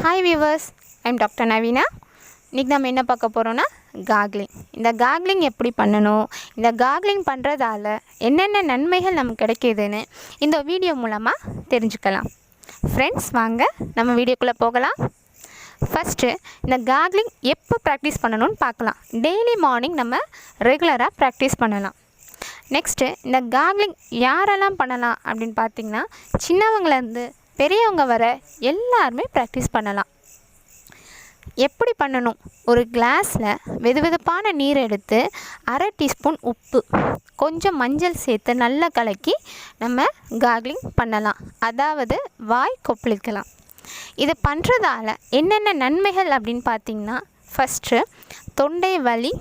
Hi viewers, I'm Dr.S.Naveena. இன்றைக்கி நம்ம என்ன பார்க்க போகிறோன்னா gargling. இந்த gargling எப்படி பண்ணணும், இந்த gargling பண்ணுறதால என்னென்ன நன்மைகள் நமக்கு கிடைக்கிதுன்னு இந்த வீடியோ மூலமாக தெரிஞ்சுக்கலாம். ஃப்ரெண்ட்ஸ் வாங்க நம்ம வீடியோக்குள்ளே போகலாம். ஃபஸ்ட்டு இந்த gargling எப்போ ப்ராக்டிஸ் பண்ணணும்னு பார்க்கலாம். டெய்லி மார்னிங் நம்ம ரெகுலராக ப்ராக்டிஸ் பண்ணலாம். நெக்ஸ்ட்டு இந்த gargling யாரெல்லாம் பண்ணலாம் அப்படின்னு பார்த்திங்கன்னா சின்னவங்கலேருந்து பெரியவங்க வர எல்லாருமே ப்ராக்டிஸ் பண்ணலாம். எப்படி பண்ணணும்? ஒரு கிளாஸில் வெதுவெதுப்பான நீர் எடுத்து அரை டீஸ்பூன் உப்பு கொஞ்சம் மஞ்சள் சேர்த்து நல்லா கலக்கி நம்ம gargling பண்ணலாம், அதாவது வாய் கொப்பளிக்கலாம். இது பண்ணுறதால என்னென்ன நன்மைகள் அப்படின்னு பார்த்திங்கன்னா, ஃபஸ்ட்டு தொண்டை வலி,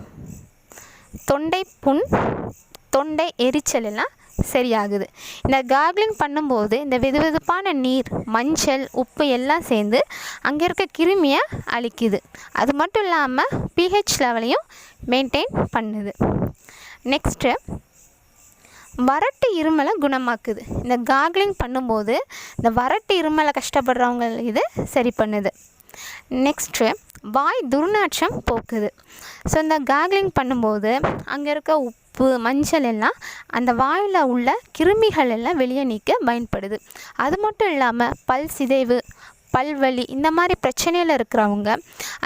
தொண்டை புண், தொண்டை எரிச்சல் எல்லாம் சரியாகுது. இந்த gargling பண்ணும்போது இந்த வெதுவெதுப்பான நீர், மஞ்சள், உப்பு எல்லாம் சேர்ந்து அங்கே இருக்க கிருமியை அழிக்குது. அது மட்டும் இல்லாமல் pH லெவலையும் மெயின்டைன் பண்ணுது. நெக்ஸ்ட்டு வறட்டு இருமலை குணமாக்குது. இந்த gargling பண்ணும்போது இந்த வறட்டு இருமலை கஷ்டப்படுறவங்க இது சரி பண்ணுது. நெக்ஸ்ட்டு வாய் துர்நாற்றம் போக்குது. ஸோ இந்த gargling பண்ணும்போது அங்கே இருக்க உப்பு, மஞ்சள் எல்லாம் அந்த வாயில் உள்ள கிருமிகள் எல்லாம் வெளியே நீக்க பயன்படுது. அது மட்டும் இல்லாமல் பல் சிதைவு, பல்வலி இந்த மாதிரி பிரச்சனையில் இருக்கிறவங்க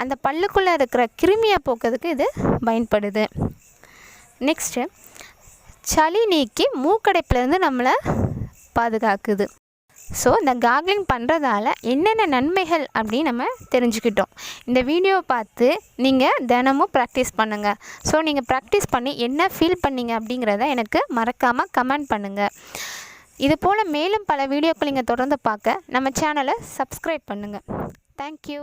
அந்த பல்லுக்குள்ளே இருக்கிற கிருமியை போக்குறதுக்கு இது பயன்படுது. நெக்ஸ்ட்டு சளி நீக்கி மூக்கடைப்புலேருந்து நம்மளை பாதுகாக்குது. ஸோ இந்த gargling பண்ணுறதால என்னென்ன நன்மைகள் அப்படின்னு நம்ம தெரிஞ்சுக்கிட்டோம். இந்த வீடியோவை பார்த்து நீங்கள் தினமும் ப்ராக்டிஸ் பண்ணுங்கள். ஸோ நீங்கள் ப்ராக்டிஸ் பண்ணி என்ன ஃபீல் பண்ணீங்க அப்படிங்கிறத எனக்கு மறக்காமல் கமெண்ட் பண்ணுங்கள். இது போல் மேலும் பல வீடியோக்கள் நீங்கள் தொடர்ந்து பார்க்க நம்ம சேனலை சப்ஸ்கிரைப் பண்ணுங்கள். தேங்க்யூ.